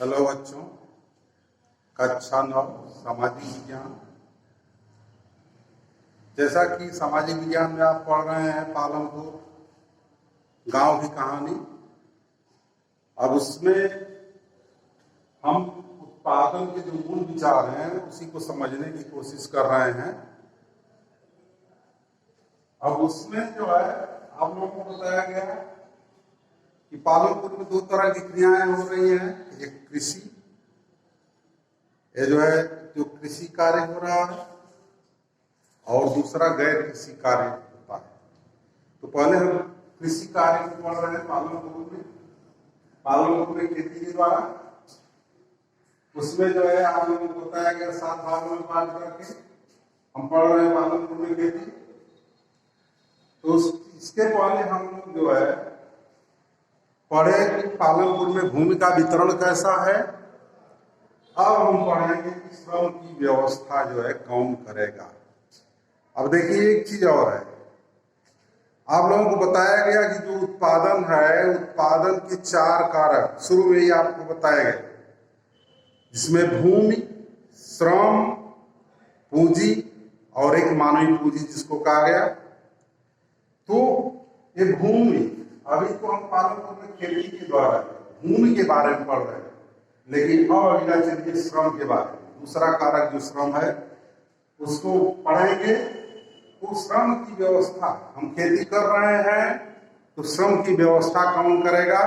Hello बच्चों, कक्षा 9 सामाजिक विज्ञान। जैसा कि सामाजिक विज्ञान में आप पढ़ रहे हैं पालनपुर गांव की कहानी। अब उसमें हम उत्पादन के जो मूल विचार हैं उसी को समझने की कोशिश कर रहे हैं। अब उसमें जो है आप लोगों को बताया गया है कि पालनपुर में दो तरह की क्रियाएं हो रही हैं। एक कृषि, ये जो है जो कृषि कार्य हो रहा है, और दूसरा गैर कृषि कार्य होता है। तो पहले हम कृषि कार्य को पढ़ रहे हैं पालनपुर में खेती के द्वारा। उसमें जो है आप लोगों को बताया गया 7 भागों में बांट करके हम पढ़ रहे हैं पालनपुर में खेती। तो इसके पहले हम लोग जो है पढ़े कि पालनपुर में भूमि का वितरण कैसा है। अब हम पढ़ेंगे कि श्रम की व्यवस्था जो है कौन करेगा। अब देखिए एक चीज और है, आप लोगों को बताया गया कि जो उत्पादन है, उत्पादन के 4 कारक शुरू में ही आपको बताए गए, जिसमें भूमि, श्रम, पूंजी और एक मानवीय पूंजी जिसको कहा गया। तो ये भूमि, अभी तो हम पालनपुर में खेती के द्वारा भूमि के बारे में पढ़ रहे हैं, लेकिन अब अगला चलिए श्रम के बारे में। दूसरा कारक जो श्रम है उसको पढ़ेंगे। तो श्रम की व्यवस्था, हम खेती कर रहे हैं तो श्रम की व्यवस्था कौन करेगा।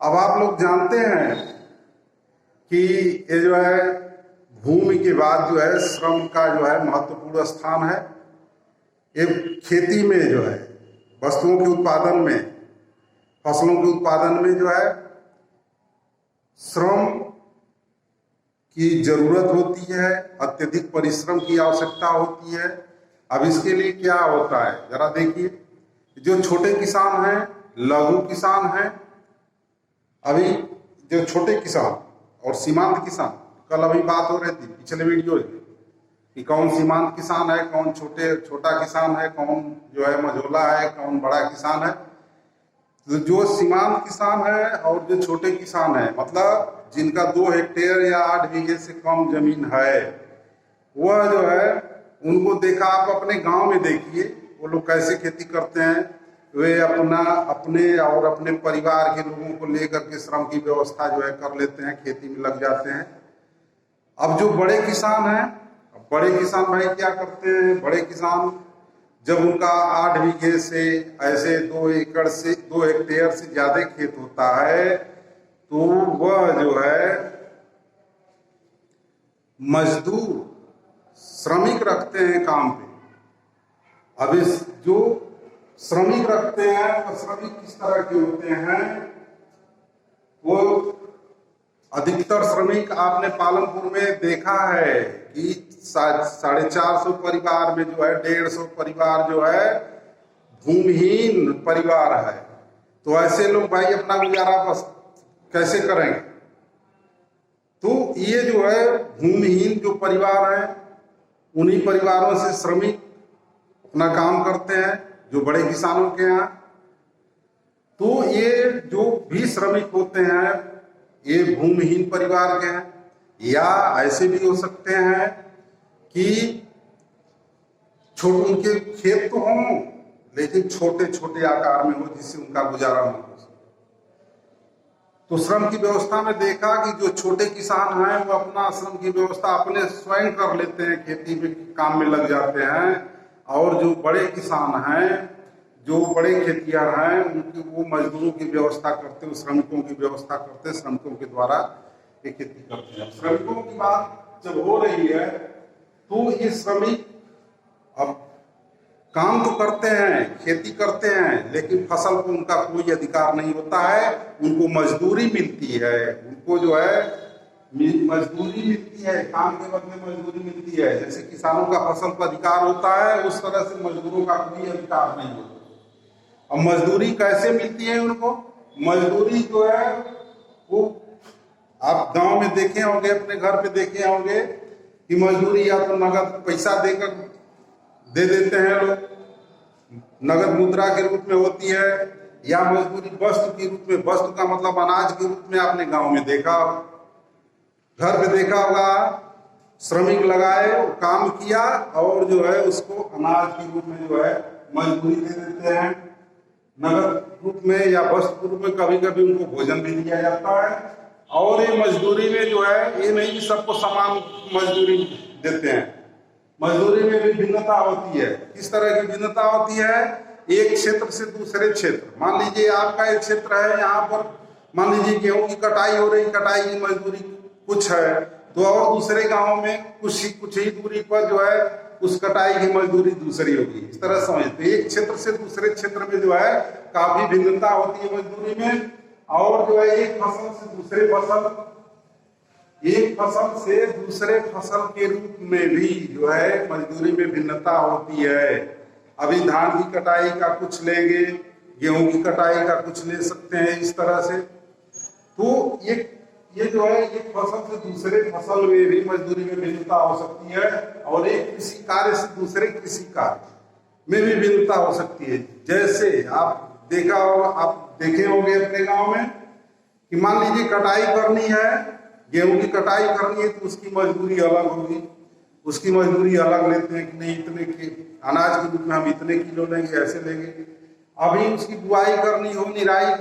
अब आप लोग जानते हैं कि ये जो है भूमि के बाद जो है श्रम का जो है महत्वपूर्ण स्थान है। ये खेती में जो है वस्तुओं के उत्पादन में, फसलों के उत्पादन में जो है श्रम की जरूरत होती है, अत्यधिक परिश्रम की आवश्यकता होती है। अब इसके लिए क्या होता है जरा देखिए, जो छोटे किसान हैं, लघु किसान हैं, अभी जो छोटे किसान और सीमांत किसान, कल अभी बात हो रही थी पिछले वीडियो में कि कौन सीमांत किसान है, कौन छोटा किसान है, कौन जो है मझोला है, कौन बड़ा किसान है। तो जो सीमांत किसान है और जो छोटे किसान है, मतलब जिनका 2 हेक्टेयर या 8 बीघे से कम जमीन है, वह जो है उनको देखा आप अपने गांव में देखिए वो लोग कैसे खेती करते हैं। वे अपने और अपने परिवार के लोगों को लेकर के श्रम की व्यवस्था जो है कर लेते हैं, खेती में लग जाते हैं। अब जो बड़े किसान हैं, बड़े किसान भाई क्या करते हैं, बड़े किसान जब उनका 8 बीघे से ऐसे 2 एकड़ से 2 हेक्टेयर से ज्यादा खेत होता है, तो वह जो है मजदूर, श्रमिक रखते हैं काम पे। अब इस जो श्रमिक रखते हैं वो श्रमिक किस तरह के होते हैं, वो अधिकतर श्रमिक आपने पालनपुर में देखा है कि 450 परिवार में जो है 150 परिवार जो है भूमिहीन परिवार है। तो ऐसे लोग भाई अपना गुजारा बस कैसे करेंगे। तो ये जो है भूमिहीन जो परिवार है, उन्हीं परिवारों से श्रमिक अपना काम करते हैं जो बड़े किसानों के यहाँ। तो ये जो भी श्रमिक होते हैं ये भूमिहीन परिवार के हैं, या ऐसे भी हो सकते हैं कि उनके खेत तो हों लेकिन छोटे छोटे आकार में हो, जिससे उनका गुजारा न हो। तो श्रम की व्यवस्था में देखा कि जो छोटे किसान हैं वो अपना श्रम की व्यवस्था अपने स्वयं कर लेते हैं, खेती में काम में लग जाते हैं। और जो बड़े किसान हैं, जो बड़े खेतिहर हैं, उनकी वो मजदूरों की व्यवस्था करते हैं, श्रमिकों की व्यवस्था करते हैं, श्रमिकों के द्वारा ये खेती करते हैं। श्रमिकों की बात जब हो रही है तो ये श्रमिक अब काम तो करते हैं, खेती करते हैं, लेकिन फसल को उनका कोई अधिकार नहीं होता है। उनको मजदूरी मिलती है, उनको जो है मजदूरी मिलती है, काम के बदले मजदूरी मिलती है। जैसे किसानों का फसल पर अधिकार होता है, उस तरह से मजदूरों का कोई अधिकार नहीं होता। अब मजदूरी कैसे मिलती है उनको, मजदूरी जो है वो आप गांव में देखे होंगे, अपने घर पे देखे होंगे कि मजदूरी या तो नगद पैसा देकर दे देते हैं लोग, नगद मुद्रा के रूप में होती है, या मजदूरी वस्तु के रूप में, वस्तु का मतलब अनाज के रूप में आपने गांव में देखा। घर पे देखा होगा, श्रमिक लगाए, काम किया और जो है उसको अनाज के रूप में जो है मजदूरी दे देते हैं, नगद रूप में या वस्त्र रूप में, कभी कभी उनको भोजन भी दिया जाता है। और ये मजदूरी में जो है ये नहीं कि सबको समान मजदूरी देते हैं, मजदूरी में भी भिन्नता होती है। किस तरह की भिन्नता होती है? एक क्षेत्र से दूसरे क्षेत्र, मान लीजिए आपका एक क्षेत्र है, यहाँ पर मान लीजिए गेहूं की कटाई हो रही, कटाई की मजदूरी कुछ है, तो और दूसरे गांव में कुछ ही दूरी पर जो है उस कटाई की मजदूरी दूसरी होगी। इस तरह समझते, एक क्षेत्र से दूसरे क्षेत्र में जो है काफी भिन्नता होती है मजदूरी में। और जो है एक फसल से दूसरे फसल के रूप में भी जो है मजदूरी में भिन्नता होती है। अभी धान की कटाई का कुछ लेंगे, गेहूं की कटाई का कुछ ले सकते हैं, इस तरह से। तो ये जो है एक फसल से दूसरे फसल में भी मजदूरी में भिन्नता हो सकती है, और एक कृषि कार्य से दूसरे कृषि कार्य में भी भिन्नता हो सकती है। जैसे आप देखे होंगे अपने गांव में कि मान लीजिए कटाई करनी है, गेहूं की कटाई करनी है, तो उसकी मजदूरी अलग होगी, उसकी मजदूरी अलग लेते हैं कि नहीं इतने के अनाज के रूप में हम इतने किलो लेंगे, ऐसे लेंगे। अभी उसकी बुआई करनी हो, निराई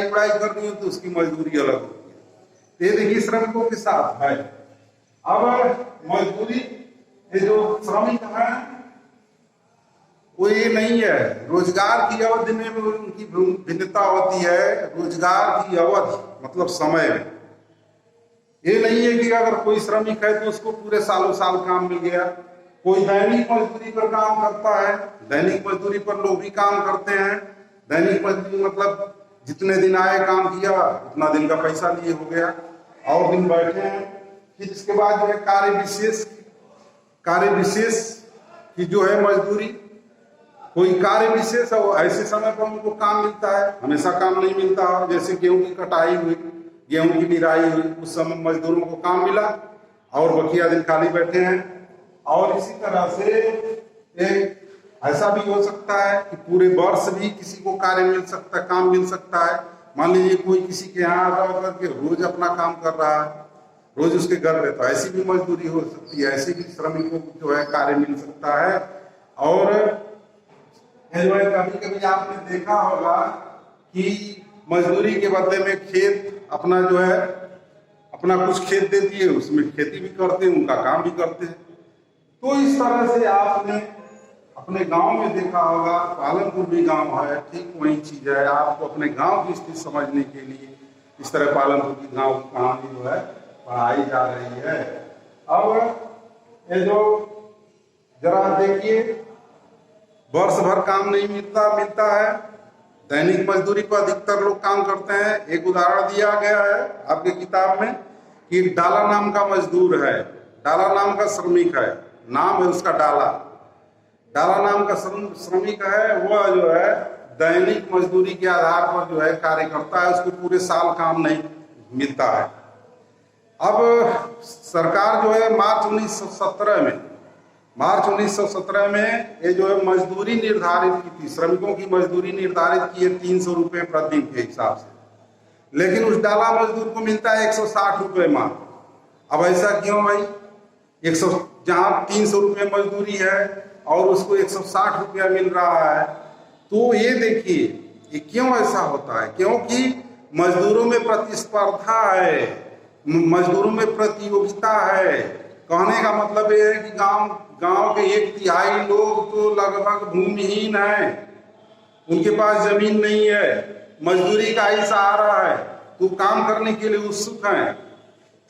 गुड़ाई करनी हो, तो उसकी मजदूरी अलग होती है। ये देखिए श्रमिकों के साथ है। अब मजदूरी ये जो श्रमिक है वो ये नहीं है, रोजगार की अवधि में भी उनकी भिन्नता होती है। रोजगार की अवधि मतलब समय में ये नहीं है कि अगर कोई श्रमिक है तो उसको पूरे सालों साल काम मिल गया। कोई दैनिक मजदूरी पर काम करता है, दैनिक मजदूरी पर लोग भी काम करते हैं। दैनिक मजदूरी मतलब जितने दिन आए काम किया उतना दिन का पैसा लिए हो गया, और दिन बैठे हैं। फिर इसके बाद जो है कार्य विशेष की जो है मजदूरी, कोई कार्य विशेष है, ऐसे समय पर उनको काम मिलता है, हमेशा काम नहीं मिलता। जैसे गेहूं की कटाई हुई, गेहूं की निराई हुई, उस समय मजदूरों को काम मिला और बकिया दिन खाली बैठे हैं। और इसी तरह से एक ऐसा भी हो सकता है कि पूरे वर्ष भी किसी को कार्य मिल सकता है, काम मिल सकता है। मान लीजिए कोई किसी के यहाँ रह करके रोज अपना काम कर रहा है, रोज उसके घर रहता है, ऐसी भी मजदूरी हो सकती है, ऐसे भी श्रमिकों को जो है कार्य मिल सकता है। और कभी कभी आपने देखा होगा कि मजदूरी के बदले में खेत अपना जो है अपना कुछ खेत दे दिए, उसमें खेती भी करते हैं, उनका काम भी करते हैं। तो इस तरह से आपने अपने गांव में देखा होगा, पालनपुर भी गांव है, ठीक वही चीज है। आपको अपने गांव की स्थिति समझने के लिए इस तरह पालनपुर की गांव की कहानी जो है पढ़ाई जा रही है। अब ये जो जरा देखिए, वर्ष भर काम नहीं मिलता है, दैनिक मजदूरी पर अधिकतर लोग काम करते हैं। एक उदाहरण दिया गया है आपके किताब में कि डाला नाम का मजदूर है, डाला नाम का श्रमिक है, नाम है उसका डाला नाम का श्रमिक है। वह जो है दैनिक मजदूरी के आधार पर जो है कार्य करता है, उसको पूरे साल काम नहीं मिलता है। अब सरकार जो है मार्च 1917 में ये जो है मजदूरी निर्धारित की थी, श्रमिकों की मजदूरी निर्धारित की है 300 रुपये प्रतिदिन के हिसाब से। लेकिन उस डाला मजदूर को मिलता है 160 रुपये मात्र। अब ऐसा क्यों भाई? 100 जहाँ 300 रुपये मजदूरी है और उसको 160 रुपया मिल रहा है, तो ये देखिए ये क्यों ऐसा होता है? क्योंकि मजदूरों में प्रतिस्पर्धा है, मजदूरों में प्रतियोगिता है। कहने का मतलब ये है कि गांव के 1/3 लोग तो लगभग भूमिहीन हैं, उनके पास जमीन नहीं है, मजदूरी का ही सहारा है, तो काम करने के लिए उत्सुक हैं।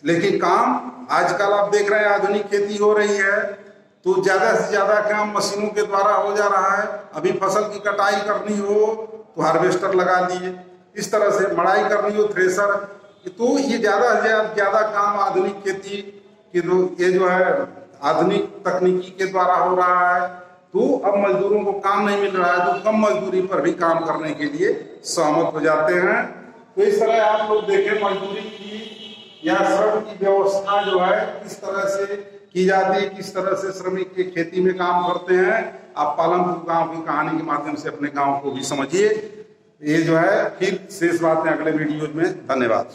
लेकिन काम आजकल आप देख रहे हैं आधुनिक खेती हो रही है, तो ज्यादा से ज्यादा काम मशीनों के द्वारा हो जा रहा है। अभी फसल की कटाई करनी हो तो हार्वेस्टर लगा दिए, इस तरह से मड़ाई करनी हो थ्रेसर, तो ये ज्यादा से ज्यादा काम आधुनिक खेती की ये जो है आधुनिक तकनीकी के द्वारा हो रहा है। तो अब मजदूरों को काम नहीं मिल रहा है, तो कम मजदूरी पर भी काम करने के लिए सहमत हो जाते हैं। तो इस तरह आप लोग देखें मजदूरी की या श्रम की व्यवस्था जो है किस तरह से की जाती है, किस तरह से श्रमिक के खेती में काम करते हैं। आप पालनपुर गांव की कहानी के माध्यम से अपने गांव को भी समझिए। ये जो है फिर शेष बातें अगले वीडियो में। धन्यवाद।